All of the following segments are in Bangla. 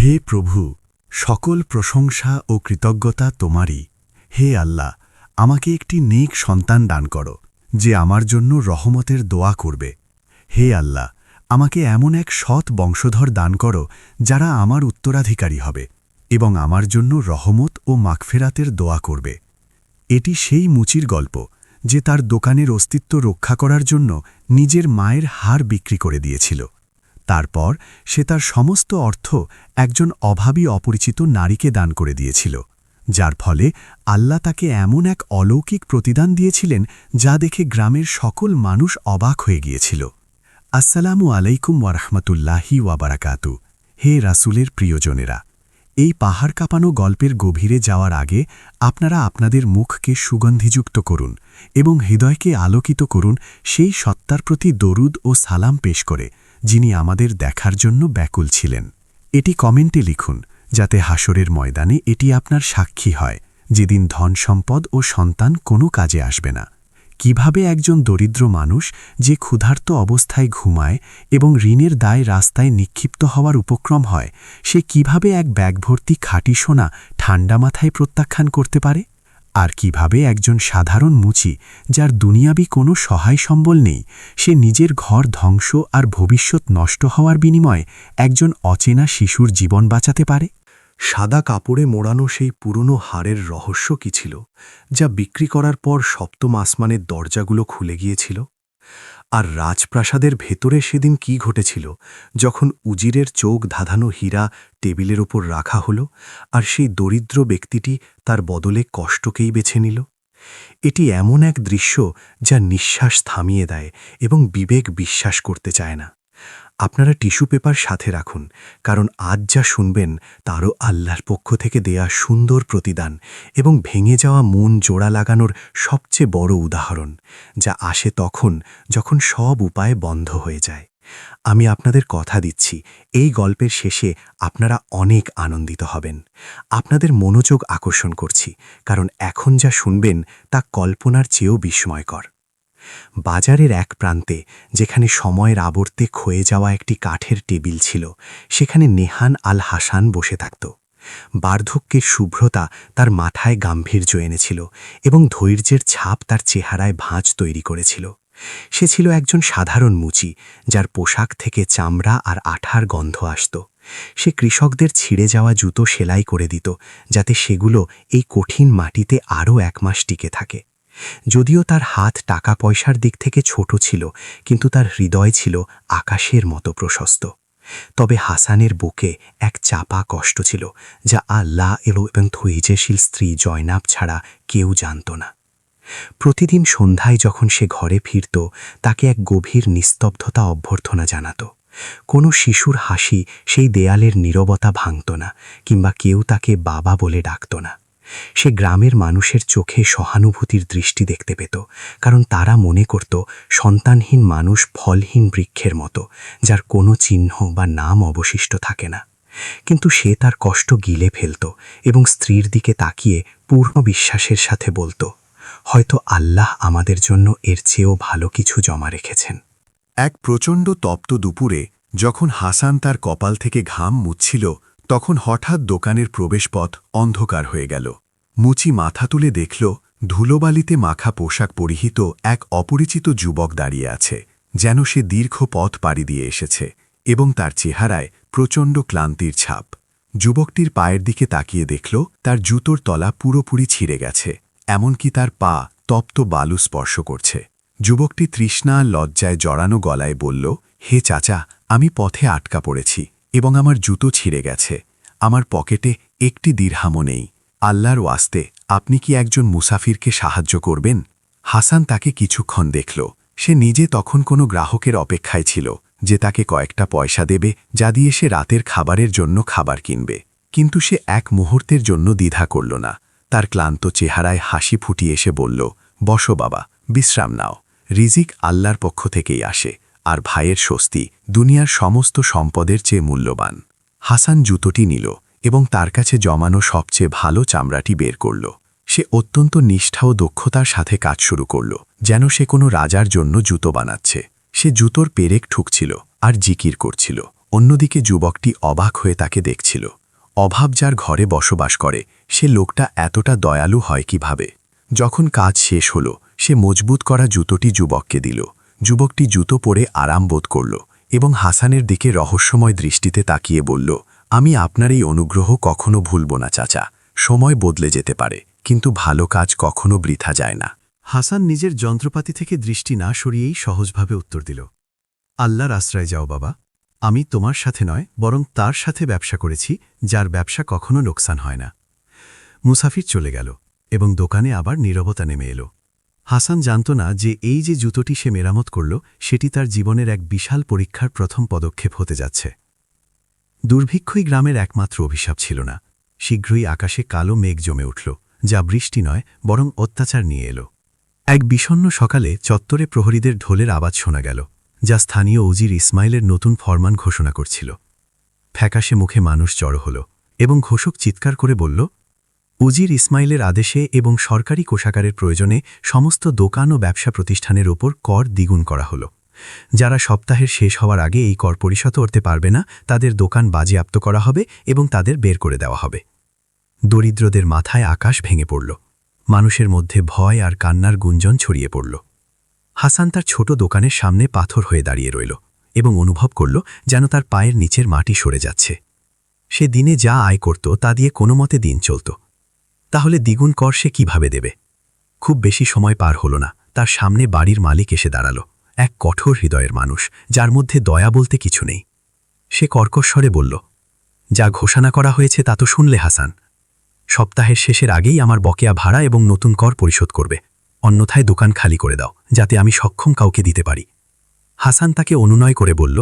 হে প্রভু, সকল প্রশংসা ও কৃতজ্ঞতা তোমারই। হে আল্লাহ, আমাকে একটি নেক সন্তান দান করো, যে আমার জন্য রহমতের দোয়া করবে। হে আল্লাহ, আমাকে এমন এক সৎ বংশধর দান করো যারা আমার উত্তরাধিকারী হবে এবং আমার জন্য রহমত ও মাগফেরাতের দোয়া করবে। এটি সেই মুচির গল্প যে তার দোকানের অস্তিত্ব রক্ষা করার জন্য নিজের মায়ের হাড় বিক্রি করে দিয়েছিল। তারপর সে তার সমস্ত অর্থ একজন অভাবী অপরিচিত নারীকে দান করে দিয়েছিল, যার ফলে আল্লাহ তাকে এমন এক অলৌকিক প্রতিদান দিয়েছিলেন যা দেখে গ্রামের সকল মানুষ অবাক হয়ে গিয়েছিল। আসসালামু আলাইকুম ওয়ারহমতুল্লাহি ওয়াবারাকাতু। হে রাসূলের প্রিয়জনেরা, এই পাহাড় কাঁপানো গল্পের গভীরে যাওয়ার আগে আপনারা আপনাদের মুখকে সুগন্ধিযুক্ত করুন এবং হৃদয়কে আলোকিত করুন সেই সত্তার প্রতি দরুদ ও সালাম পেশ করে, যিনি আমাদের দেখার জন্য ব্যাকুল ছিলেন। এটি কমেন্টে লিখুন, যাতে হাসরের ময়দানে এটি আপনার সাক্ষী হয়, যেদিন ধন সম্পদ ও সন্তান কোনো কাজে আসবে না। কিভাবে একজন দরিদ্র মানুষ যে ক্ষুধার্ত অবস্থায় ঘুমায় এবং ঋণের দায় রাস্তায় নিক্ষিপ্ত হওয়ার উপক্রম হয়, সে কিভাবে এক ব্যাগ ভর্তি খাঁটি সোনা ঠান্ডা মাথায় প্রত্যাখ্যান করতে পারে, আর কিভাবে একজন সাধারণ মুচি, যার দুনিয়াবি কোনো সহায় সম্বল নেই, সে নিজের ঘর ধ্বংস আর ভবিষ্যৎ নষ্ট হওয়ার বিনিময়ে একজন অচেনা শিশুর জীবন বাঁচাতে পারে। সাদা কাপড়ে মোড়ানো সেই পুরনো হাড়ের রহস্য কি ছিল, যা বিক্রি করার পর সপ্তম আসমানের দরজাগুলো খুলে গিয়েছিল? আর রাজপ্রাসাদের ভেতরে সেদিন কি ঘটেছিল, যখন উজিরের চোখ ধাঁধানো হীরা টেবিলের ওপর রাখা হলো, আর সেই দরিদ্র ব্যক্তিটি তার বদলে কষ্টকেই বেছে নিল? এটি এমন এক দৃশ্য যা নিঃশ্বাস থামিয়ে দেয় এবং বিবেক বিশ্বাস করতে চায় না। আপনারা টিস্যু পেপার সাথে রাখুন, কারণ আজ যা শুনবেন তারও আল্লাহর পক্ষ থেকে দেয়া সুন্দর প্রতিদান এবং ভেঙে যাওয়া মন জোড়া লাগানোর সবচেয়ে বড় উদাহরণ, যা আসে তখন যখন সব উপায় বন্ধ হয়ে যায়। আমি আপনাদের কথা দিচ্ছি, এই গল্পের শেষে আপনারা অনেক আনন্দিত হবেন। আপনাদের মনোযোগ আকর্ষণ করছি, কারণ এখন যা শুনবেন তা কল্পনার চেয়েও বিস্ময়কর। বাজারের এক প্রান্তে, যেখানে সময়ের আবর্তে ক্ষয়ে যাওয়া একটি কাঠের টেবিল ছিল, সেখানে নেহান আল হাসান বসে থাকত। বার্ধক্যের শুভ্রতা তার মাথায় গাম্ভীর্য এনেছিল এবং ধৈর্যের ছাপ তার চেহারায় ভাঁজ তৈরি করেছিল। সে ছিল একজন সাধারণ মুচি, যার পোশাক থেকে চামড়া আর আঠার গন্ধ আসত। সে কৃষকদের ছিঁড়ে যাওয়া জুতো সেলাই করে দিত, যাতে সেগুলো এই কঠিন মাটিতে আরও 1 মাস টিকে থাকে। যদিও তার হাত টাকা পয়সার দিক থেকে ছোট ছিল, কিন্তু তার হৃদয় ছিল আকাশের মতো প্রশস্ত। তবে হাসানের বুকে এক চাপা কষ্ট ছিল, যা আল্লাহ এবং ধৈর্যশীল স্ত্রী জয়নাব ছাড়া কেউ জানত না। প্রতিদিন সন্ধ্যায় যখন সে ঘরে ফিরত, তাকে এক গভীর নিস্তব্ধতা অভ্যর্থনা জানাত। কোনো শিশুর হাসি সেই দেয়ালের নীরবতা ভাঙত না, কিংবা কেউ তাকে বাবা বলে ডাকত না। সে গ্রামের মানুষের চোখে সহানুভূতির দৃষ্টি দেখতে পেত, কারণ তারা মনে করত সন্তানহীন মানুষ ফলহীন বৃক্ষের মতো, যার কোনো চিহ্ন বা নাম অবশিষ্ট থাকে না। কিন্তু সে তার কষ্ট গিলে ফেলত এবং স্ত্রীর দিকে তাকিয়ে পূর্ণ বিশ্বাসের সাথে বলত, হয়তো আল্লাহ আমাদের জন্য এর চেয়েও ভালো কিছু জমা রেখেছেন। এক প্রচণ্ড তপ্ত দুপুরে, যখন হাসান তার কপাল থেকে ঘাম মুছছিল, তখন হঠাৎ দোকানের প্রবেশপথ অন্ধকার হয়ে গেল। মুচি মাথা তুলে দেখল, ধুলোবালিতে মাখা পোশাক পরিহিত এক অপরিচিত যুবক দাঁড়িয়ে আছে, যেন সে দীর্ঘ পথ পাড়ি দিয়ে এসেছে, এবং তার চেহারায় প্রচণ্ড ক্লান্তির ছাপ। যুবকটির পায়ের দিকে তাকিয়ে দেখল, তার জুতোর তলা পুরোপুরি ছিঁড়ে গেছে, এমনকি তার পা তপ্ত বালু স্পর্শ করছে। যুবকটি তৃষ্ণা আর লজ্জায় জড়ানো গলায় বলল, হে চাচা, আমি পথে আটকা পড়েছি এবং আমার জুতো ছিঁড়ে গেছে। আমার পকেটে একটি দিরহামও নেই। আল্লাহর ওয়াস্তে আপনি কি একজন মুসাফিরকে সাহায্য করবেন? হাসান তাকে কিছুক্ষণ দেখল। সে নিজে তখন কোনো গ্রাহকের অপেক্ষায় ছিল, যে তাকে কয়েকটা পয়সা দেবে, যা দিয়ে সে রাতের খাবারের জন্য খাবার কিনবে। কিন্তু সে এক মুহূর্তের জন্য দ্বিধা করল না। তার ক্লান্ত চেহারায় হাসি ফুটিয়ে এসে বলল, বসো বাবা, বিশ্রাম নাও। রিজিক আল্লাহর পক্ষ থেকেই আসে, আর ভাইয়ের স্বস্তি দুনিয়ার সমস্ত সম্পদের চেয়ে মূল্যবান। হাসান জুতোটি নিল এবং তার কাছে জমানো সবচেয়ে ভালো চামড়াটি বের করল। সে অত্যন্ত নিষ্ঠা ও দক্ষতার সাথে কাজ শুরু করল, যেন সে কোনো রাজার জন্য জুতো বানাচ্ছে। সে জুতোর পেরেক ঠুকছিল আর জিকির করছিল, অন্যদিকে যুবকটি অবাক হয়ে তাকে দেখছিল। অভাব যার ঘরে বসবাস করে সে লোকটা এতটা দয়ালু হয় কিভাবে? যখন কাজ শেষ হল সে মজবুত করা জুতোটি যুবককে দিল। যুবকটি জুতো পরে আরাম বোধ করল এবং হাসানের দিকে রহস্যময় দৃষ্টিতে তাকিয়ে বলল, আমি আপনার এই অনুগ্রহ কখনো ভুলব না চাচা। সময় বদলে যেতে পারে, কিন্তু ভালো কাজ কখনো বৃথা যায় না। হাসান নিজের যন্ত্রপাতি থেকে দৃষ্টি না সরিয়েই সহজভাবে উত্তর দিল, আল্লাহর আশ্রয় যাও বাবা, আমি তোমার সাথে নয় বরং তার সাথে ব্যবসা করেছি, যার ব্যবসা কখনো লোকসান হয় না। মুসাফির চলে গেল এবং দোকানে আবার নীরবতা নেমে এলো। হাসান জানত না যে এই যে জুতোটি সে মেরামত করল সেটি তার জীবনের এক বিশাল পরীক্ষার প্রথম পদক্ষেপ হতে যাচ্ছে। দুর্ভিক্ষই গ্রামের একমাত্র অভিশাপ ছিল না। শীঘ্রই আকাশে কালো মেঘ জমে উঠল, যা বৃষ্টি নয় বরং অত্যাচার নিয়ে এলো। এক বিষণ্ণ সকালে চত্বরে প্রহরীদের ঢোলের আওয়াজ শোনা গেল, যা স্থানীয় উজির ইসমাইলের নতুন ফরমান ঘোষণা করছিল। ফ্যাকাশে মুখে মানুষ জড়ো হল এবং ঘোষক চিৎকার করে বলল, উজির ইসমাইলের আদেশে এবং সরকারি কোষাগারের প্রয়োজনে সমস্ত দোকান ও ব্যবসা প্রতিষ্ঠানের ওপর কর দ্বিগুণ করা হল। যারা সপ্তাহের শেষ হওয়ার আগে এই কর পরিশোধ করতে পারবে না তাদের দোকান বাজেয়াপ্ত করা হবে এবং তাদের বের করে দেওয়া হবে। দরিদ্রদের মাথায় আকাশ ভেঙে পড়ল। মানুষের মধ্যে ভয় আর কান্নার গুঞ্জন ছড়িয়ে পড়ল। হাসান তার ছোট দোকানের সামনে পাথর হয়ে দাঁড়িয়ে রইল এবং অনুভব করল যেন তার পায়ের নিচের মাটি সরে যাচ্ছে। সে দিনে যা আয় করত তা দিয়ে কোনো মতে দিন চলত। তাহলে দ্বিগুণ কর সে কীভাবে দেবে? খুব বেশি সময় পার হল না, তার সামনে বাড়ির মালিক এসে দাঁড়াল, এক কঠোর হৃদয়ের মানুষ যার মধ্যে দয়া বলতে কিছু নেই। সে কর্কশ্বরে বলল, যা ঘোষণা করা হয়েছে তা তো শুনলে হাসান। সপ্তাহের শেষের আগেই আমার বকেয়া ভাড়া এবং নতুন কর পরিশোধ করবে, অন্যথায় দোকান খালি করে দাও যাতে আমি সক্ষম কাউকে দিতে পারি। হাসান তাকে অনুনয় করে বলল,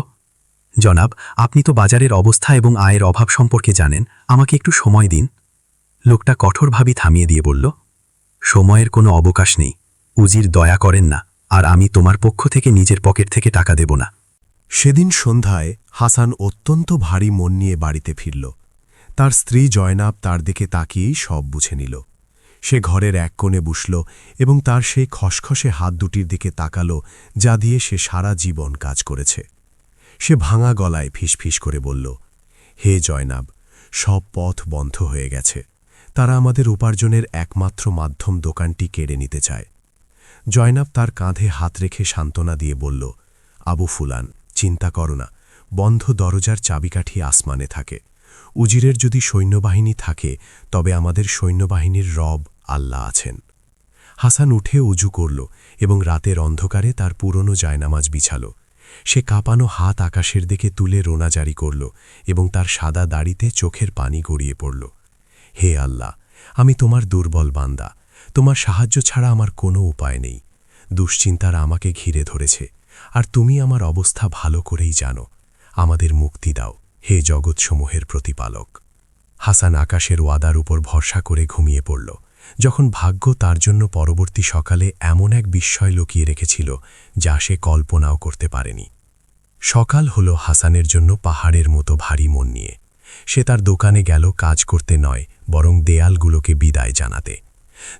জনাব, আপনি তো বাজারের অবস্থা এবং আয়ের অভাব সম্পর্কে জানেন, আমাকে একটু সময় দিন। লোকটা কঠোরভাবে থামিয়ে দিয়ে বলল, সময়ের কোনো অবকাশ নেই, উজির দয়া করেন না, আর আমি তোমার পক্ষ থেকে নিজের পকেট থেকে টাকা দেব না। সেদিন সন্ধ্যায় হাসান অত্যন্ত ভারী মন নিয়ে বাড়িতে ফিরল। তার স্ত্রী জয়নাব তার দিকে তাকিয়েই সব বুঝে নিল। সে ঘরের এক কোণে বসল এবং তার সেই খসখসে হাত দুটির দিকে তাকাল যা দিয়ে সে সারা জীবন কাজ করেছে। সে ভাঙা গলায় ফিসফিস করে বলল, হে জয়নাব, সব পথ বন্ধ হয়ে গেছে। তারা আমাদের উপার্জনের একমাত্র মাধ্যম দোকানটি কেড়ে নিতে চায়। জয়নাব তার কাঁধে হাত রেখে সান্ত্বনা দিয়ে বলল, আবু ফুলান, চিন্তা করো না, বন্ধ দরজার চাবিকাঠি আসমানে থাকে। উজিরের যদি সৈন্যবাহিনী থাকে তবে আমাদের সৈন্যবাহিনীর রব আল্লাহ আছেন। হাসান উঠে উজু করল এবং রাতের অন্ধকারে তার পুরনো জায়নামাজ বিছাল। সে কাঁপানো হাত আকাশের দিকে তুলে রোনা জারি করল এবং তার সাদা দাড়িতে চোখের পানি গড়িয়ে পড়ল। হে আল্লাহ, আমি তোমার দুর্বল বান্দা, তোমার সাহায্য ছাড়া আমার কোনো উপায় নেই। দুশ্চিন্তারা আমাকে ঘিরে ধরেছে, আর তুমি আমার অবস্থা ভালো করেই জানো। আমাদের মুক্তি দাও, হে জগৎসমূহের প্রতিপালক। হাসান আকাশের ওয়াদার উপর ভরসা করে ঘুমিয়ে পড়ল, যখন ভাগ্য তার জন্য পরবর্তী সকালে এমন এক বিস্ময় লুকিয়ে রেখেছিল যা সে কল্পনাও করতে পারেনি। সকাল হল হাসানের জন্য পাহাড়ের মতো ভারী মন নিয়ে। সে তার দোকানে গেল কাজ করতে নয়, বরং দেয়ালগুলোকে বিদায় জানাতে।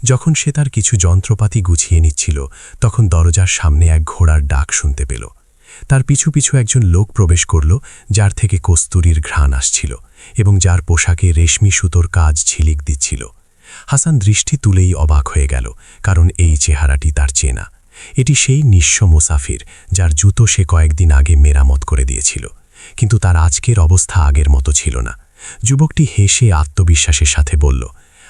যখন সে তার কিছু যন্ত্রপাতি গুছিয়ে নিচ্ছিল তখন দরজার সামনে এক ঘোড়ার ডাক শুনতে পেল। তার পিছু পিছু একজন লোক প্রবেশ করল যার থেকে কস্তুরীর ঘ্রাণ আসছিল এবং যার পোশাকে রেশমি সুতোর কাজ ঝিলিক দিচ্ছিল। হাসান দৃষ্টি তুলেই অবাক হয়ে গেল, কারণ এই চেহারাটি তার চেনা। এটি সেই নিঃস্ব মুসাফির যার জুতো সে কয়েকদিন আগে মেরামত করে দিয়েছিল, কিন্তু তার আজকের অবস্থা আগের মতো ছিল না। যুবকটি হেসে আত্মবিশ্বাসের সাথে বলল,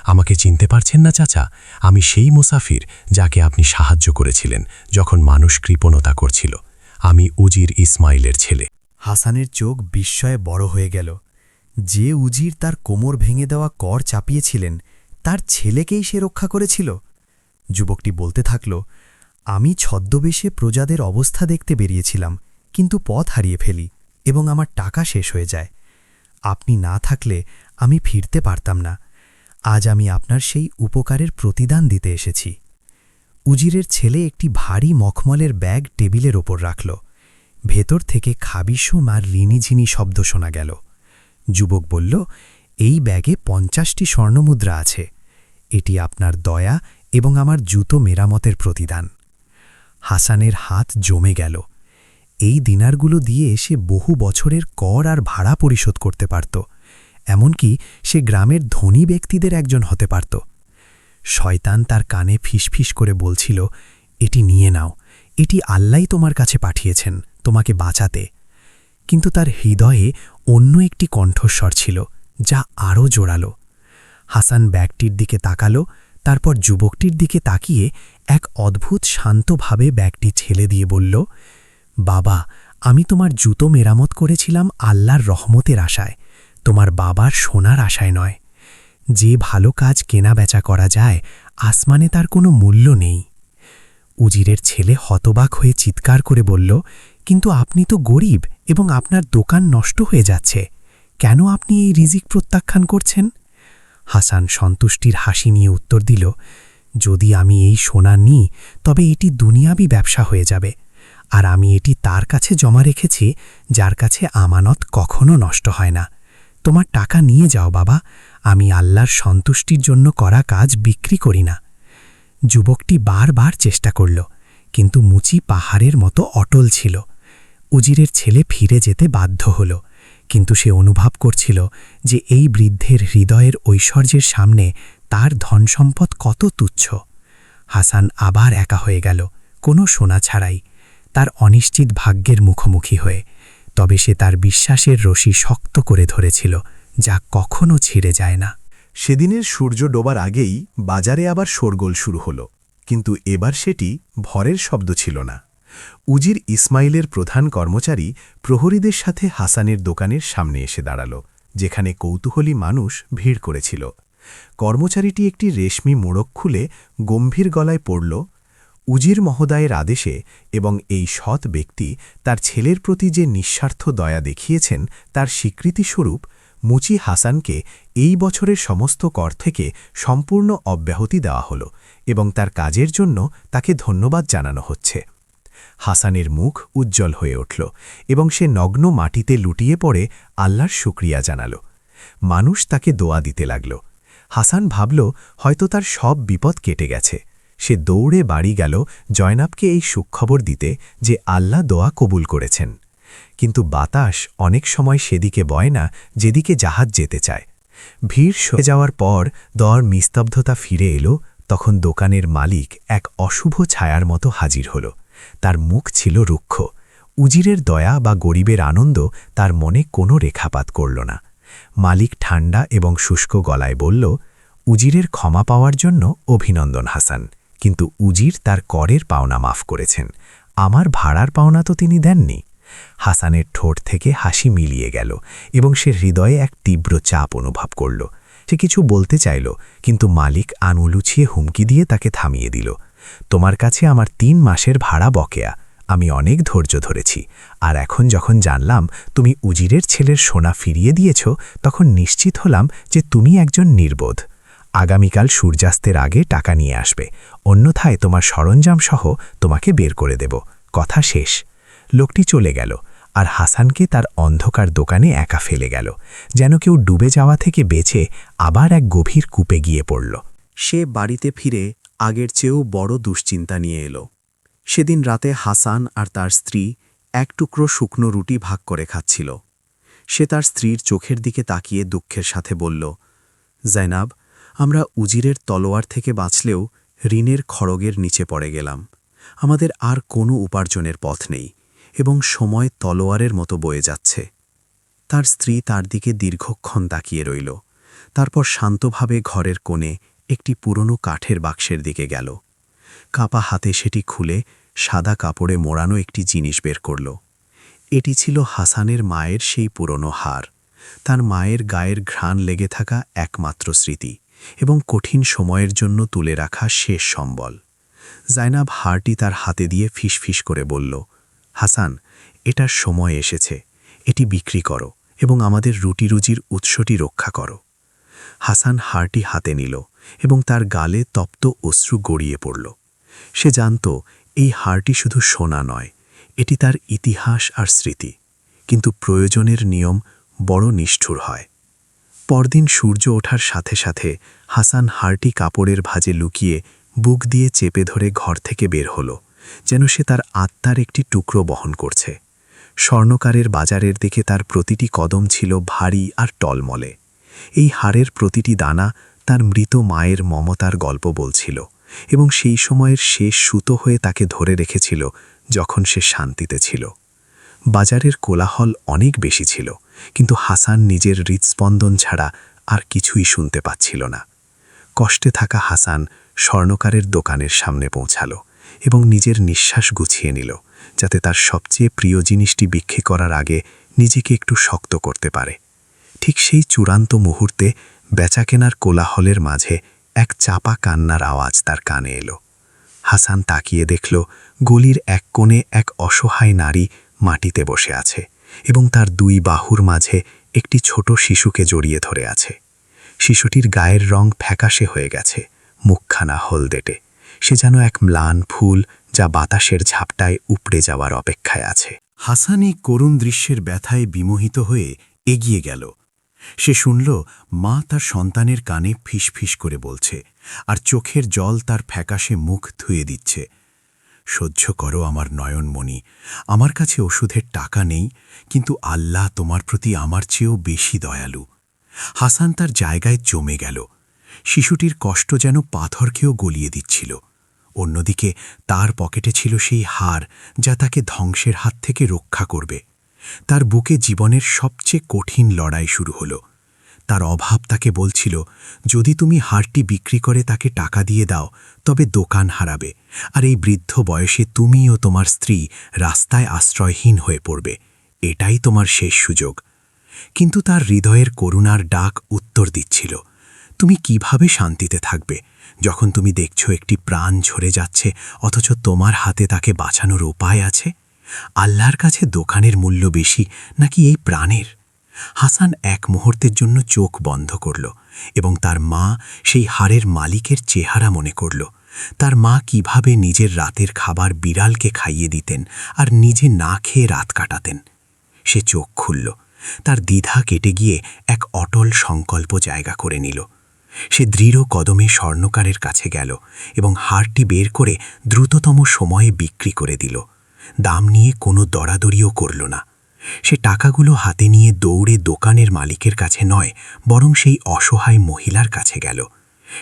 আমাকে চিনতে পারছেন না চাচা? আমি সেই মুসাফির যাকে আপনি সাহায্য করেছিলেন যখন মানুষ কৃপণতা করছিল। আমি উজির ইসমাইলের ছেলে। হাসানের চোখ বিস্ময়ে বড় হয়ে গেল। যে উজির তার কোমর ভেঙে দেওয়া কর চাপিয়েছিলেন তার ছেলেকেই সে রক্ষা করেছিল। যুবকটি বলতে থাকল, আমি ছদ্মবেশে প্রজাদের অবস্থা দেখতে বেরিয়েছিলাম, কিন্তু পথ হারিয়ে ফেলি এবং আমার টাকা শেষ হয়ে যায়। আপনি না থাকলে আমি ফিরতে পারতাম না। আজ আমি আপনার সেই উপকারের প্রতিদান দিতে এসেছি। উজিরের ছেলে একটি ভারী মখমলের ব্যাগ টেবিলের ওপর রাখল। ভেতর থেকে খাবিসুম আর রিনিঝিনি শব্দ শোনা গেল। যুবক বলল, এই ব্যাগে 50টি স্বর্ণমুদ্রা আছে। এটি আপনার দয়া এবং আমার জুতো মেরামতের প্রতিদান। হাসানের হাত জমে গেল। এই দিনারগুলো দিয়ে সে বহু বছরের কর আর ভাড়া পরিশোধ করতে পারত, এমনকি সে গ্রামের ধনী ব্যক্তিদের একজন হতে পারত। শয়তান তার কানে ফিসফিস করে বলছিল, এটি নিয়ে নাও, এটি আল্লাহই তোমার কাছে পাঠিয়েছেন তোমাকে বাঁচাতে। কিন্তু তার হৃদয়ে অন্য একটি কণ্ঠস্বর ছিল, যা আরও জোরালো। হাসান ব্যাগটির দিকে তাকালো, তারপর যুবকটির দিকে তাকিয়ে এক অদ্ভুত শান্তভাবে ব্যাগটি ছেলে দিয়ে বলল, বাবা, আমি তোমার জুতো মেরামত করেছিলাম আল্লাহর রহমতের আশায়, তোমার বাবার সোনার আশায় নয়। যে ভালো কাজ কেনাবেচা করা যায়, আসমানে তার কোনো মূল্য নেই। উজিরের ছেলে হতবাক হয়ে চিৎকার করে বলল, কিন্তু আপনি তো গরিব এবং আপনার দোকান নষ্ট হয়ে যাচ্ছে, কেন আপনি এই রিজিক প্রত্যাখ্যান করছেন? হাসান সন্তুষ্টির হাসি নিয়ে উত্তর দিল, যদি আমি এই সোনা নিই তবে এটি দুনিয়াবি ব্যবসা হয়ে যাবে, আর আমি এটি তার কাছে জমা রেখেছি যার কাছে আমানত কখনো নষ্ট হয় না। তোমার টাকা নিয়ে যাও বাবা, আমি আল্লাহর সন্তুষ্টির জন্য করা কাজ বিক্রি করি না। যুবকটি বারবার চেষ্টা করল, কিন্তু মুচি পাহাড়ের মতো অটল ছিল। উজিরের ছেলে ফিরে যেতে বাধ্য হল, কিন্তু সে অনুভব করছিল যে এই বৃদ্ধের হৃদয়ের ঐশ্বর্যের সামনে তার ধনসম্পদ কত তুচ্ছ। হাসান আবার একা হয়ে গেল, কোনো সোনা ছাড়াই, তার অনিশ্চিত ভাগ্যের মুখোমুখি হয়ে। তবে সে তার বিশ্বাসের রশি শক্ত করে ধরেছিল, যা কখনো ছিঁড়ে যায় না। সেদিনের সূর্য ডোবার আগেই বাজারে আবার শোরগোল শুরু হল, কিন্তু এবার সেটি ভরের শব্দ ছিল না। উজির ইসমাইলের প্রধান কর্মচারী প্রহরীদের সাথে হাসানের দোকানের সামনে এসে দাঁড়াল, যেখানে কৌতূহলী মানুষ ভিড় করেছিল। কর্মচারীটি একটি রেশমি মোড়ক খুলে গম্ভীর গলায় পড়ল, উজির মহোদয়ের আদেশে এবং এই সৎ ব্যক্তি তার ছেলের প্রতি যে নিঃস্বার্থ দয়া দেখিয়েছেন তার স্বীকৃতিস্বরূপ মুচি হাসানকে এই বছরের সমস্ত কর থেকে সম্পূর্ণ অব্যাহতি দেওয়া হল এবং তার কাজের জন্য তাকে ধন্যবাদ জানানো হচ্ছে। হাসানের মুখ উজ্জ্বল হয়ে উঠল এবং সে নগ্ন মাটিতে লুটিয়ে পড়ে আল্লাহর শুকরিয়া জানাল। মানুষ তাকে দোয়া দিতে লাগল। হাসান ভাবল হয়তো তার সব বিপদ কেটে গেছে। সে দৌড়ে বাড়ি গেল জয়নাবকে এই সুখবর দিতে যে আল্লাহ দোয়া কবুল করেছেন। কিন্তু বাতাস অনেক সময় সেদিকে বয় না যেদিকে জাহাজ যেতে চায়। ভিড় সরে যাওয়ার পর দর নিস্তব্ধতা ফিরে এলো, তখন দোকানের মালিক এক অশুভ ছায়ার মতো হাজির হল। তার মুখ ছিল রুক্ষ। উজিরের দয়া বা গরিবের আনন্দ তার মনে কোনো রেখাপাত করল না। মালিক ঠান্ডা এবং শুষ্ক গলায় বলল, উজিরের ক্ষমা পাওয়ার জন্য অভিনন্দন হাসান, কিন্তু উজির তার করের পাওনা মাফ করেছেন, আমার ভাড়ার পাওনা তো তিনি দেননি। হাসানের ঠোঁট থেকে হাসি মিলিয়ে গেল এবং সে হৃদয়ে এক তীব্র চাপ অনুভব করল। সে কিছু বলতে চাইল, কিন্তু মালিক আঙুলুছিয়ে হুমকি দিয়ে তাকে থামিয়ে দিল। তোমার কাছে আমার 3 মাসের ভাড়া বকেয়া, আমি অনেক ধৈর্য ধরেছি, আর এখন যখন জানলাম তুমি উজিরের ছেলের সোনা ফিরিয়ে দিয়েছ, তখন নিশ্চিত হলাম যে তুমি একজন নির্বোধ। আগামীকাল সূর্যাস্তের আগে টাকা নিয়ে আসবে, অন্যথায় তোমার সরঞ্জাম সহ তোমাকে বের করে দেব। কথা শেষ। লোকটি চলে গেল, আর হাসানকে তার অন্ধকার দোকানে একা ফেলে গেল, যেন কেউ ডুবে যাওয়া থেকে বেঁচে আবার এক গভীর কূপে গিয়ে পড়ল। সে বাড়িতে ফিরে আগের চেয়েও বড় দুশ্চিন্তা নিয়ে এলো। সেদিন রাতে হাসান আর তার স্ত্রী এক টুকরো শুকনো রুটি ভাগ করে খাচ্ছিল। সে তার স্ত্রীর চোখের দিকে তাকিয়ে দুঃখের সাথে বলল, জয়নাব, আমরা উজিরের তলোয়ার থেকে বাঁচলেও ঋণের খড়গের নিচে পড়ে গেলাম। আমাদের আর কোনো উপার্জনের পথ নেই এবং সময় তলোয়ারের মতো বয়ে যাচ্ছে। তার স্ত্রী তার দিকে দীর্ঘক্ষণ তাকিয়ে রইল, তারপর শান্তভাবে ঘরের কোণে একটি পুরনো কাঠের বাক্সের দিকে গেল। কাপা হাতে সেটি খুলে সাদা কাপড়ে মোড়ানো একটি জিনিস বের করল। এটি ছিল হাসানের মায়ের সেই পুরনো হার, তার মায়ের গায়ের ঘ্রাণ লেগে থাকা একমাত্র স্মৃতি এবং কঠিন সময়ের জন্য তুলে রাখা শেষ সম্বল। জায়নাব হারটি তার হাতে দিয়ে ফিসফিস করে বলল, হাসান, এটার সময় এসেছে, এটি বিক্রি করো এবং আমাদের রুটিরুজির উৎসটি রক্ষা করো। হাসান হারটি হাতে নিল এবং তার গালে তপ্ত অশ্রু গড়িয়ে পড়ল। সে জানত এই হারটি শুধু সোনা নয়, এটি তার ইতিহাস আর স্মৃতি, কিন্তু প্রয়োজনের নিয়ম বড় নিষ্ঠুর হয়। পরদিন সূর্য ওঠার সাথে সাথে হাসান হারটি কাপড়ের ভাঁজে লুকিয়ে বুক দিয়ে চেপে ধরে ঘর থেকে বের হল, যেন সে তার আত্মার একটি টুকরো বহন করছে। স্বর্ণকারের বাজারের দিকে তার প্রতিটি কদম ছিল ভারী আর টলমলে। এই হাড়ের প্রতিটি দানা তার মৃত মায়ের মমতার গল্প বলছিল এবং সেই সময়ের শেষ সুতো হয়ে তাকে ধরে রেখেছিল যখন সে শান্তিতে ছিল। বাজারের কোলাহল অনেক বেশি ছিল, কিন্তু হাসান নিজের হৃৎস্পন্দন ছাড়া আর কিছুই শুনতে পাচ্ছিল না। কষ্টে থাকা হাসান স্বর্ণকারের দোকানের সামনে পৌঁছালো এবং নিজের নিঃশ্বাস গুছিয়ে নিল, যাতে তার সবচেয়ে প্রিয় জিনিসটি বিক্রি করার আগে নিজেকে একটু শক্ত করতে পারে। ঠিক সেই চূড়ান্ত মুহূর্তে বেচাকেনার কোলাহলের মাঝে এক চাপা কান্নার আওয়াজ তার কানে এলো। হাসান তাকিয়ে দেখল গলির এক কোণে এক অসহায় নারী মাটিতে বসে আছে এবং তার দুই বাহুর মাঝে একটি ছোট শিশুকে জড়িয়ে ধরে আছে। শিশুটির গায়ের রং ফ্যাকাশে হয়ে গেছে, মুখখানা হলদেটে। সে যেন এক ম্লান ফুল যা বাতাসের ঝাপটায় উপড়ে যাওয়ার অপেক্ষায় আছে। হাসান এই করুণ দৃশ্যের ব্যথায় বিমোহিত হয়ে এগিয়ে গেল। সে শুনল মা তার সন্তানের কানে ফিসফিস করে বলছে, আর চোখের জল তার ফ্যাকাশে মুখ ধুয়ে দিচ্ছে। সহ্য করো আমার নয়নমণি, আমার কাছে ওষুধের টাকা নেই, কিন্তু আল্লাহ তোমার প্রতি আমার চেয়েও বেশি দয়ালু। হাসান তার জায়গায় জমে গেল। শিশুটির কষ্ট যেন পাথরকেও গলিয়ে দিচ্ছিল। অন্যদিকে তার পকেটে ছিল সেই হার যা তাকে ধ্বংসের হাত থেকে রক্ষা করবে। তার বুকে জীবনের সবচেয়ে কঠিন লড়াই শুরু হলো। তার অভাব তাকে বলছিল, যদি তুমি হারটি বিক্রি করে তাকে টাকা দিয়ে দাও তবে দোকান হারাবে, আর এই বৃদ্ধ বয়সে তুমি ও তোমার স্ত্রী রাস্তায় আশ্রয়হীন হয়ে পড়বে। এটাই তোমার শেষ সুযোগ। কিন্তু তার হৃদয়ের করুণার ডাক উত্তর দিচ্ছিল, তুমি কিভাবে শান্তিতে থাকবে যখন তুমি দেখছো একটি প্রাণ ঝরে যাচ্ছে, অথচ তোমার হাতে তাকে বাঁচানোর উপায় আছে? আল্লাহর কাছে দোকানের মূল্য বেশি নাকি এই প্রাণের? হাসান এক মুহূর্তের জন্য চোখ বন্ধ করল এবং তার মা সেই হাড়ের মালিকের চেহারা মনে করল। তার মা কিভাবে নিজের রাতের খাবার বিড়ালকে খাইয়ে দিতেন আর নিজে না খেয়ে রাত কাটাতেন। সে চোখ খুলল, তার দ্বিধা কেটে গিয়ে এক অটল সংকল্প জায়গা করে নিল। সে দৃঢ় কদমে স্বর্ণকারের কাছে গেল এবং হারটি বের করে দ্রুততম সময়ে বিক্রি করে দিল। দাম নিয়ে কোনো দরাদরিও করল না। সে টাকাগুলো হাতে নিয়ে দৌড়ে দোকানের মালিকের কাছে নয়, বরং সেই অসহায় মহিলার কাছে গেল।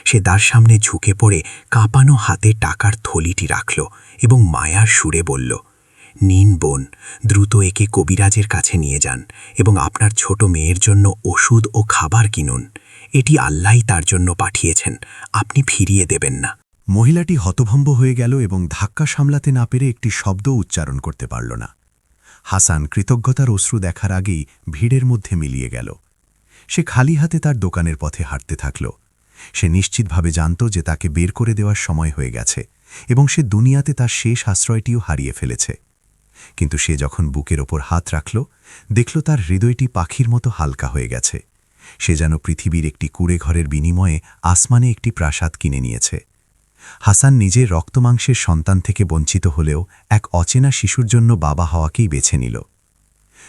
সে তার সামনে ঝুঁকে পড়ে কাঁপানো হাতে টাকার থলিটি রাখল এবং মায়ার সুরে বলল, নিন বোন, দ্রুত একে কবিরাজের কাছে নিয়ে যান এবং আপনার ছোট মেয়ের জন্য ওষুধ ও খাবার কিনুন। এটি আল্লাহই তার জন্য পাঠিয়েছেন, আপনি ফিরিয়ে দেবেন না। মহিলাটি হতভম্ব হয়ে গেল এবং ধাক্কা সামলাতে না পেরে একটি শব্দ উচ্চারণ করতে পারল না। হাসান কৃতজ্ঞতার অশ্রু দেখার আগেই ভিড়ের মধ্যে মিলিয়ে গেল। সে খালি হাতে তার দোকানের পথে হাঁটতে থাকল। সে নিশ্চিতভাবে জানত যে তাকে বের করে দেওয়ার সময় হয়ে গেছে এবং সে দুনিয়াতে তার শেষ আশ্রয়টিও হারিয়ে ফেলেছে। কিন্তু সে যখন বুকের ওপর হাত রাখল, দেখল তার হৃদয়টি পাখির মতো হালকা হয়ে গেছে। সে যেন পৃথিবীর একটি কুঁড়ে ঘরের বিনিময়ে আসমানে একটি প্রাসাদ কিনে নিয়েছে। হাসান নিজের রক্তমাংসের সন্তান থেকে বঞ্চিত হলেও এক অচেনা শিশুর জন্য বাবা হওয়াকেই বেছে নিল।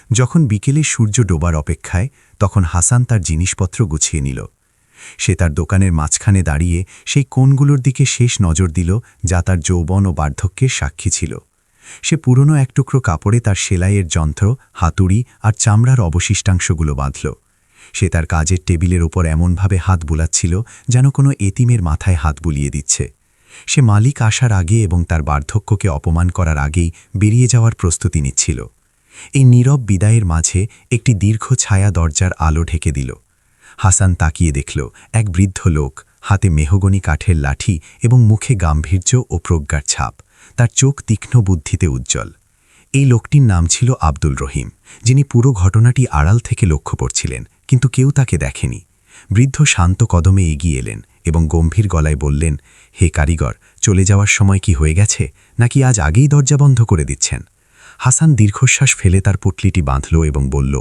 যখন বিকেলে সূর্য ডোবার অপেক্ষায়, তখন হাসান তার জিনিসপত্র গুছিয়ে নিল। সে তার দোকানের মাঝখানে দাঁড়িয়ে সেই কোণগুলোর দিকে শেষ নজর দিল যা তার যৌবন ও বার্ধক্যের সাক্ষী ছিল। সে পুরনো এক টুকরো কাপড়ে তার সেলাইয়ের যন্ত্র, হাতুড়ি আর চামড়ার অবশিষ্টাংশগুলো বাঁধল। সে তার কাজের টেবিলের ওপর এমনভাবে হাত বুলাচ্ছিল যেন কোনো এতিমের মাথায় হাত বুলিয়ে দিচ্ছে। সে মালিক আসার আগে এবং তার বার্ধক্যকে অপমান করার আগেই বেরিয়ে যাওয়ার প্রস্তুতি নিচ্ছিল। এই নীরব বিদায়ের মাঝে একটি দীর্ঘ ছায়া দরজার আলো ঢেকে দিল। হাসান তাকিয়ে দেখল এক বৃদ্ধ লোক, হাতে মেহগনি কাঠের লাঠি এবং মুখে গাম্ভীর্য ও প্রজ্ঞার ছাপ। তার চোখ তীক্ষ্ণ বুদ্ধিতে উজ্জ্বল। এই লোকটির নাম ছিল আব্দুল রহিম, যিনি পুরো ঘটনাটি আড়াল থেকে লক্ষ্য করছিলেন, কিন্তু কেউ তাকে দেখেনি। বৃদ্ধ শান্ত কদমে এগিয়ে এলেন এবং গম্ভীর গলায় বললেন, হে কারিগর, চলে যাওয়ার সময় কি হয়ে গেছে, নাকি আজ আগেই দরজা বন্ধ করে দিচ্ছেন? হাসান দীর্ঘশ্বাস ফেলে তার পুটলিটি বাঁধল এবং বলল,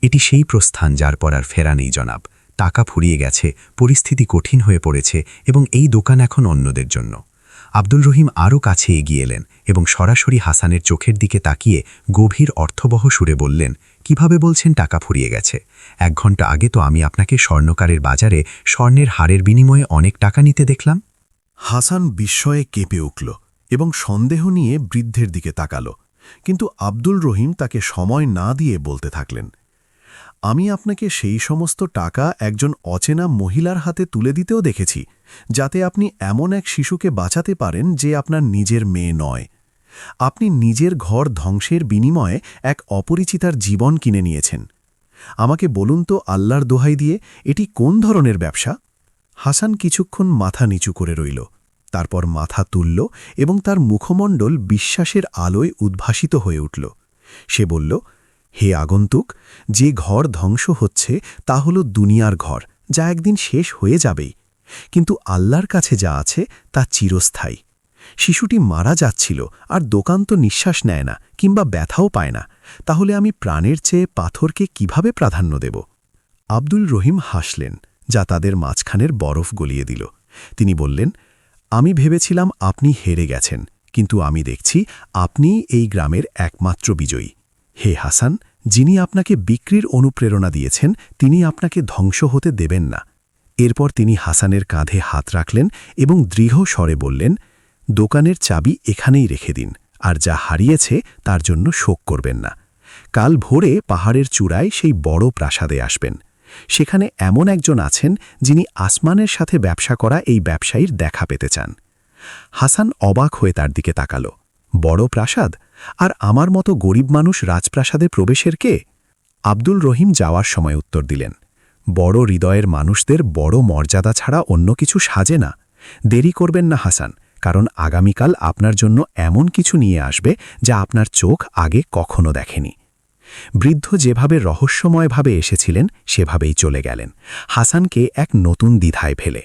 এটি সেই প্রস্থান যার পর আর ফেরা নেই জনাব। টাকা ফুরিয়ে গেছে, পরিস্থিতি কঠিন হয়ে পড়েছে এবং এই দোকান এখন অন্যদের জন্য। আব্দুল রহিম আরও কাছে এগিয়ে এলেন এবং সরাসরি হাসানের চোখের দিকে তাকিয়ে গভীর অর্থবহ সুরে বললেন, কিভাবে বলছেন টাকা ফুরিয়ে গেছে? 1 ঘন্টা আগে তো আমি আপনাকে স্বর্ণকারের বাজারে স্বর্ণের হারের বিনিময়ে অনেক টাকা নিতে দেখলাম। হাসান বিস্ময়ে কেঁপে উঠল এবং সন্দেহ নিয়ে বৃদ্ধের দিকে তাকাল। কিন্তু আব্দুল রহিম তাকে সময় না দিয়ে বলতে থাকলেন, আমি আপনাকে সেই সমস্ত টাকা একজন অচেনা মহিলার হাতে তুলে দিতেও দেখেছি, যাতে আপনি এমন এক শিশুকে বাঁচাতে পারেন যে আপনার নিজের মেয়ে নয়। আপনি নিজের ঘর ধ্বংসের বিনিময়ে এক অপরিচিতার জীবন কিনে নিয়েছেন। আমাকে বলুন তো আল্লাহর দোহাই দিয়ে, এটি কোন ধরনের ব্যবসা? হাসান কিছুক্ষণ মাথা নিচু করে রইল, তারপর মাথা তুলল এবং তার মুখমণ্ডল বিশ্বাসের আলোয় উদ্ভাসিত হয়ে উঠল। সে বলল, হে আগন্তুক, যে ঘর ধ্বংস হচ্ছে তা হল দুনিয়ার ঘর, যা একদিন শেষ হয়ে যাবেই। কিন্তু আল্লাহর কাছে যা আছে তা চিরস্থায়ী। শিশুটি মারা যাচ্ছিল, আর দোকান তো নিঃশ্বাস নেয় না কিংবা ব্যথাও পায় না, তাহলে আমি প্রাণের চেয়ে পাথরকে কিভাবে প্রাধান্য দেব? আব্দুল রহিম হাসলেন, যা তাদের মাঝখানের বরফ গলিয়ে দিল। তিনি বললেন, আমি ভেবেছিলাম আপনি হেরে গেছেন, কিন্তু আমি দেখছি আপনি এই গ্রামের একমাত্র বিজয়ী। হে হাসান, যিনি আপনাকে বিক্রির অনুপ্রেরণা দিয়েছেন তিনি আপনাকে ধ্বংস হতে দেবেন না। এরপর তিনি হাসানের কাঁধে হাত রাখলেন এবং দৃঢ় স্বরে বললেন, দোকানের চাবি এখানেই রেখে দিন, আর যা হারিয়েছে তার জন্য শোক করবেন না। কাল ভোরে পাহাড়ের চূড়ায় সেই বড় প্রাসাদে আসবেন। সেখানে এমন একজন আছেন যিনি আসমানের সাথে ব্যবসা করা এই ব্যবসায়ীর দেখা পেতে চান। হাসান অবাক হয়ে তার দিকে তাকাল। বড় প্রাসাদ, আর আমার মতো গরিব মানুষ রাজপ্রাসাদে প্রবেশের কে? আব্দুল রহিম যাওয়ার সময় উত্তর দিলেন, বড় হৃদয়ের মানুষদের বড় মর্যাদা ছাড়া অন্য কিছু সাজে না। দেরি করবেন না হাসান, কারণ আগামীকাল আপনার জন্য এমন কিছু নিয়ে আসবে যা আপনার চোখ আগে কখনো দেখেনি। বৃদ্ধ যেভাবে রহস্যময়ভাবে এসেছিলেন সেভাবেই চলে গেলেন, হাসানকে এক নতুন দ্বিধায় ফেলে।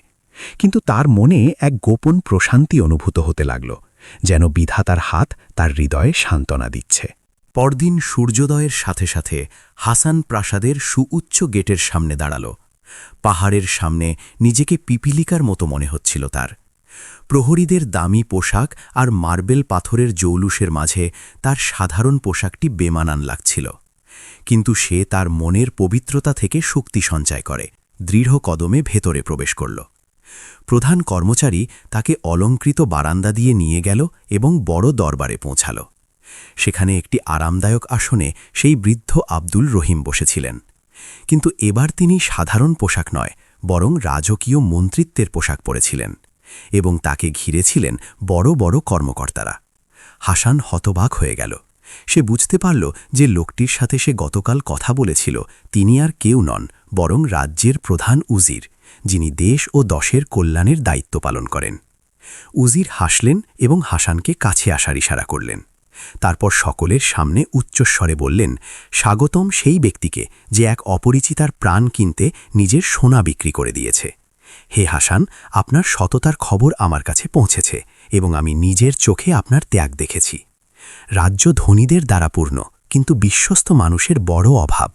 কিন্তু তার মনে এক গোপন প্রশান্তি অনুভূত হতে লাগল, যেন বিধাতার হাত তার হৃদয়ে সান্ত্বনা দিচ্ছে। পরদিন সূর্যোদয়ের সাথে সাথে হাসান প্রাসাদের সুউচ্চ গেটের সামনে দাঁড়াল। পাহাড়ের সামনে নিজেকে পিপিলিকার মতো মনে হচ্ছিল তার। প্রহরীদের দামি পোশাক আর মার্বেল পাথরের জৌলুসের মাঝে তার সাধারণ পোশাকটি বেমানান লাগছিল। কিন্তু সে তার মনের পবিত্রতা থেকে শক্তি সঞ্চয় করে দৃঢ় কদমে ভেতরে প্রবেশ করল। প্রধান কর্মচারী তাকে অলংকৃত বারান্দা দিয়ে নিয়ে গেল এবং বড় দরবারে পৌঁছাল। সেখানে একটি আরামদায়ক আসনে সেই বৃদ্ধ আব্দুল রহিম বসেছিলেন। কিন্তু এবার তিনি সাধারণ পোশাক নয়, বরং রাজকীয় মন্ত্রিত্বের পোশাক পরেছিলেন, এবং তাকে ঘিরে ছিলেন বড় বড় কর্মকর্তারা। হাসান হতবাক হয়ে গেল। সে বুঝতে পারল যে লোকটির সাথে সে গতকাল কথা বলেছিল তিনি আর কেউ নন, বরং রাজ্যের প্রধান উজির, যিনি দেশ ও দশের কল্যাণের দায়িত্ব পালন করেন। উজির হাসলেন এবং হাসানকে কাছে আসার ইশারা করলেন। তারপর সকলের সামনে উচ্চস্বরে বললেন, স্বাগতম সেই ব্যক্তিকে যে এক অপরিচিতার প্রাণ কিনতে নিজের সোনা বিক্রি করে দিয়েছে। হে হাসান, আপনার সততার খবর আমার কাছে পৌঁছেছে এবং আমি নিজের চোখে আপনার ত্যাগ দেখেছি। রাজ্য ধনীদের দ্বারা পূর্ণ, কিন্তু বিশ্বস্ত মানুষের বড় অভাব।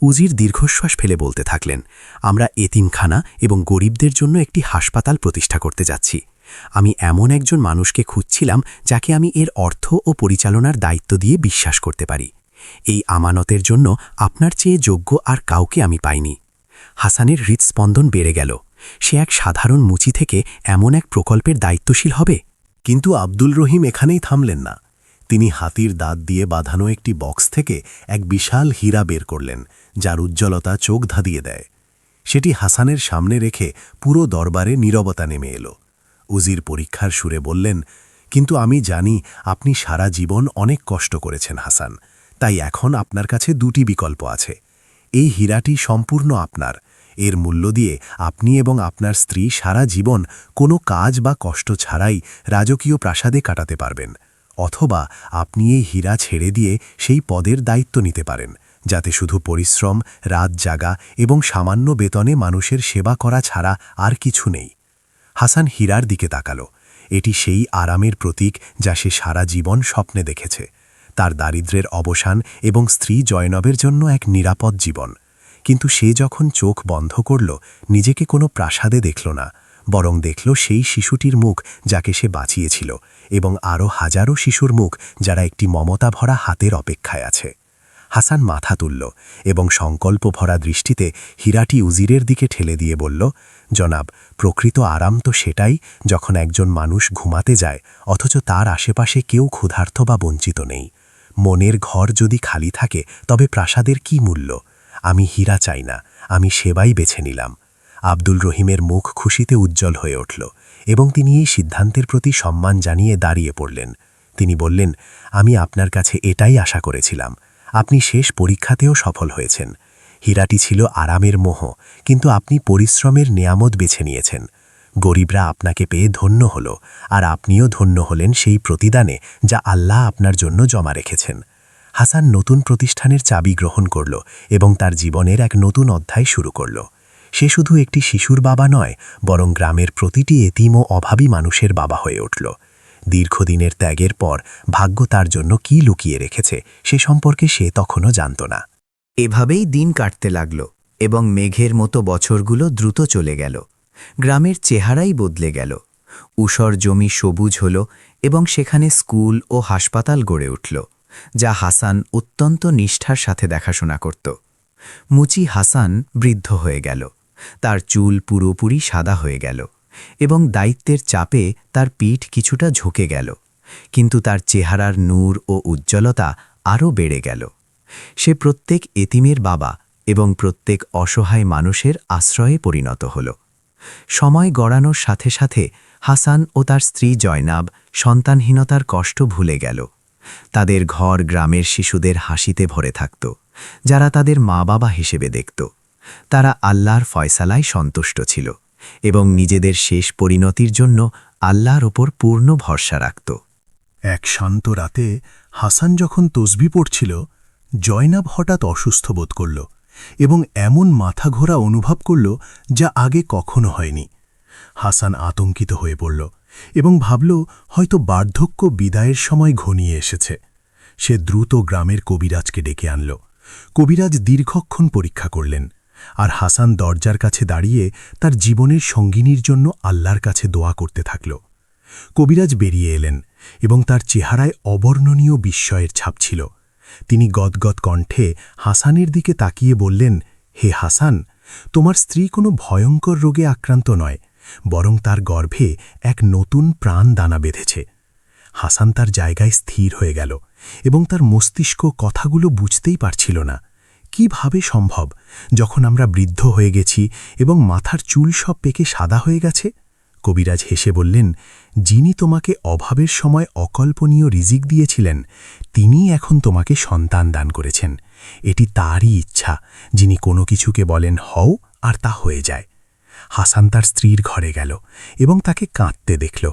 উজির দীর্ঘশ্বাস ফেলে বলতে থাকলেন, আমরা এতিমখানা এবং গরিবদের জন্য একটি হাসপাতাল প্রতিষ্ঠা করতে যাচ্ছি। আমি এমন একজন মানুষকে খুঁজছিলাম যাকে আমি এর অর্থ ও পরিচালনার দায়িত্ব দিয়ে বিশ্বাস করতে পারি। এই আমানতের জন্য আপনার চেয়ে যোগ্য আর কাউকে আমি পাইনি। হাসানের হৃৎস্পন্দন বেড়ে গেল। সে এক সাধারণ মুচি থেকে এমন এক প্রকল্পের দায়িত্বশীল হবে। কিন্তু আব্দুল রহিম এখানেই থামলেন না। তিনি হাতির দাঁত দিয়ে বাঁধানো একটি বক্স থেকে এক বিশাল হীরা বের করলেন, যার উজ্জ্বলতা চোখ ধাঁধিয়ে দেয়। সেটি হাসানের সামনে রেখে পুরো দরবারে নীরবতা নেমে এলো। উজির পরীক্ষার সুরে বললেন, কিন্তু আমি জানি আপনি সারা জীবন অনেক কষ্ট করেছেন হাসান, তাই এখন আপনার কাছে দুটি বিকল্প আছে। এই হীরাটি সম্পূর্ণ আপনার। এর মূল্য দিয়ে আপনি এবং আপনার স্ত্রী সারা জীবন কোনো কাজ বা কষ্ট ছাড়াই রাজকীয় প্রাসাদে কাটাতে পারবেন। অথবা আপনি এই হীরা ছেড়ে দিয়ে সেই পদের দায়িত্ব নিতে পারেন, যাতে শুধু পরিশ্রম, রাত জাগা এবং সামান্য বেতনে মানুষের সেবা করা ছাড়া আর কিছু নেই। হাসান হীরার দিকে তাকাল। এটি সেই আরামের প্রতীক যা সে সারা জীবন স্বপ্নে দেখেছে, তার দারিদ্র্যের অবসান এবং স্ত্রী জয়নবের জন্য এক নিরাপদ জীবন। কিন্তু সে যখন চোখ বন্ধ করল, নিজেকে কোনো প্রাসাদে দেখল না, বরং দেখল সেই শিশুটির মুখ যাকে সে বাঁচিয়েছিল, এবং আরও হাজারো শিশুর মুখ যারা একটি মমতা ভরা হাতের অপেক্ষায় আছে। হাসান মাথা তুলল এবং সংকল্প ভরা দৃষ্টিতে হীরাটি উজিরের দিকে ঠেলে দিয়ে বলল, জনাব, প্রকৃত আরাম তো সেটাই যখন একজন মানুষ ঘুমাতে যায় অথচ তার আশেপাশে কেউ ক্ষুধার্ত বা বঞ্চিত নেই। মনের ঘর যদি খালি থাকে তবে প্রাসাদের কি মূল্য? আমি হীরা চাই না, আমি সেবাই বেছে নিলাম। আব্দুল রহিমের মুখ খুশিতে উজ্জ্বল হয়ে উঠল এবং তিনি এই সিদ্ধান্তের প্রতি সম্মান জানিয়ে দাঁড়িয়ে পড়লেন। তিনি বললেন, আমি আপনার কাছে এটাই আশা করেছিলাম। আপনি শেষ পরীক্ষাতেও সফল হয়েছেন। হীরাটি ছিল আরামের মোহ, কিন্তু আপনি পরিশ্রমের নেয়ামত বেছে নিয়েছেন। গরিবরা আপনাকে পেয়ে ধন্য হল, আর আপনিও ধন্য হলেন সেই প্রতিদানে যা আল্লাহ আপনার জন্য জমা রেখেছেন। হাসান নতুন প্রতিষ্ঠানের চাবি গ্রহণ করল এবং তার জীবনের এক নতুন অধ্যায় শুরু করল। সে শুধু একটি শিশুর বাবা নয়, বরং গ্রামের প্রতিটি এতিম ও অভাবী মানুষের বাবা হয়ে উঠল। দীর্ঘদিনের ত্যাগের পর ভাগ্য তার জন্য কি লুকিয়ে রেখেছে সে সম্পর্কে সে তখনও জানত না। এভাবেই দিন কাটতে লাগল এবং মেঘের মতো বছরগুলো দ্রুত চলে গেল। গ্রামের চেহারাই বদলে গেল। ঊষর জমি সবুজ হল এবং সেখানে স্কুল ও হাসপাতাল গড়ে উঠল, যা হাসান অত্যন্ত নিষ্ঠার সাথে দেখাশোনা করত। মুচি হাসান বৃদ্ধ হয়ে গেল, তার চুল পুরোপুরি সাদা হয়ে গেল এবং দায়িত্বের চাপে তার পিঠ কিছুটা ঝুঁকে গেল, কিন্তু তার চেহারার নূর ও উজ্জ্বলতা আরও বেড়ে গেল। সে প্রত্যেক এতিমের বাবা এবং প্রত্যেক অসহায় মানুষের আশ্রয়ে পরিণত হল। সময় গড়ানোর সাথে সাথে হাসান ও তার স্ত্রী জয়নাব সন্তানহীনতার কষ্ট ভুলে গেল। তাদের ঘর গ্রামের শিশুদের হাসিতে ভরে থাকত, যারা তাদের মা বাবা হিসেবে দেখত। তারা আল্লাহর ফয়সালায় সন্তুষ্ট ছিল এবং নিজেদের শেষ পরিণতির জন্য আল্লাহর ওপর পূর্ণ ভরসা রাখত। এক শান্ত রাতে হাসান যখন তসবি পড়ছিল, জয়নাব হঠাৎ অসুস্থ বোধ করল এবং এমন মাথা ঘোরা অনুভব করল যা আগে কখনো হয়নি। হাসান আতঙ্কিত হয়ে পড়ল এবং ভাবল হয়তো বার্ধক্য বিদায়ের সময় ঘনিয়ে এসেছে। সে দ্রুত গ্রামের কবিরাজকে ডেকে আনল। কবিরাজ দীর্ঘক্ষণ পরীক্ষা করলেন, আর হাসান দরজার কাছে দাঁড়িয়ে তার জীবনের সঙ্গিনীর জন্য আল্লাহর কাছে দোয়া করতে থাকল। কবিরাজ বেরিয়ে এলেন এবং তার চেহারায় অবর্ণনীয় বিস্ময়ের ছাপ ছিল। তিনি গদগদ কণ্ঠে হাসানের দিকে তাকিয়ে বললেন, হে হাসান, তোমার স্ত্রী কোনো ভয়ঙ্কর রোগে আক্রান্ত নয়, বরং তার গর্ভে এক নতুন প্রাণ দানা বেঁধেছে। হাসান তার জায়গায় স্থির হয়ে গেল এবং তার মস্তিষ্ক কথাগুলো বুঝতেই পারছিল না। কিভাবে সম্ভব, যখন আমরা বৃদ্ধ হয়ে গেছি এবং মাথার চুল সব পেকে সাদা হয়ে গেছে? কবিরাজ হেসে বললেন, যিনি তোমাকে অভাবের সময় অকল্পনীয় রিজিক দিয়েছিলেন, তিনিই এখন তোমাকে সন্তান দান করেছেন। এটি তারই ইচ্ছা, যিনি কোনো কিছুকে বলেন হও আর তা হয়ে যায়। হাসান তার স্ত্রীর ঘরে গেল এবং তাকে কাঁদতে দেখল।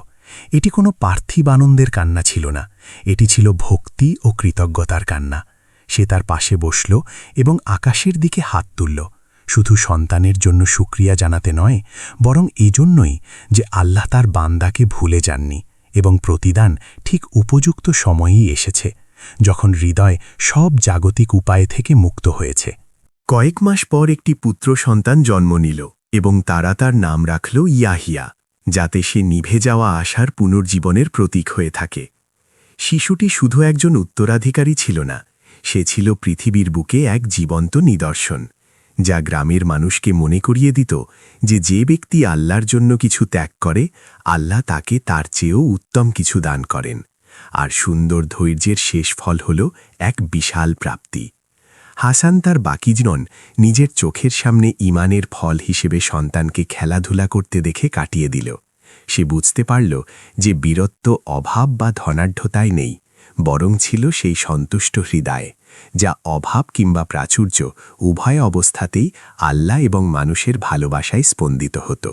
এটি কোনো পার্থিব আনন্দের কান্না ছিল না, এটি ছিল ভক্তি ও কৃতজ্ঞতার কান্না। সে তার পাশে বসল এবং আকাশের দিকে হাত তুলল, শুধু সন্তানের জন্য শুকরিয়া জানাতে নয়, বরং এজন্যই যে আল্লাহ তার বান্দাকে ভুলে যাননি এবং প্রতিদান ঠিক উপযুক্ত সময়েই এসেছে, যখন হৃদয় সব জাগতিক উপায় থেকে মুক্ত হয়েছে। কয়েক মাস পর একটি পুত্র সন্তান জন্ম নিল এবং তারা তার নাম রাখল ইয়াহিয়া, যাতে সে নিভে যাওয়া আশার পুনর্জীবনের প্রতীক হয়ে থাকে। শিশুটি শুধু একজন উত্তরাধিকারী ছিল না, সে ছিল পৃথিবীর বুকে এক জীবন্ত নিদর্শন, যা গ্রামের মানুষকে মনে করিয়ে দিত যে যে ব্যক্তি আল্লাহর জন্য কিছু ত্যাগ করে, আল্লাহ তাকে তার চেয়েও উত্তম কিছু দান করেন। আর সুন্দর ধৈর্যের শেষ ফল হল এক বিশাল প্রাপ্তি। হাসান তার বাকি জীবন নিজের চোখের সামনে ঈমানের ফল হিসেবে সন্তানকে খেলাধুলা করতে দেখে কাটিয়ে দিল। সে বুঝতে পারল যে বীরত্ব অভাব বা ধনাঢ্যতায় নেই, বরং ছিল সেই সন্তুষ্ট হৃদয়, যা অভাব কিংবা প্রাচুর্য উভয় অবস্থাতেই আল্লাহ এবং মানুষের ভালোবাসায় স্পন্দিত হতো।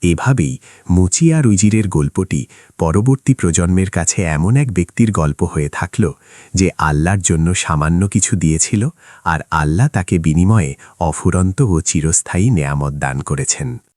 এভাবেই মুচি আর উজিরের গল্পটি পরবর্তী প্রজন্মের কাছে এমন এক ব্যক্তির গল্প হয়ে থাকল, যে আল্লাহর জন্য সামান্য কিছু দিয়েছিল, আর আল্লাহ তাকে বিনিময়ে অফুরন্ত ও চিরস্থায়ী নেয়ামত দান করেছেন।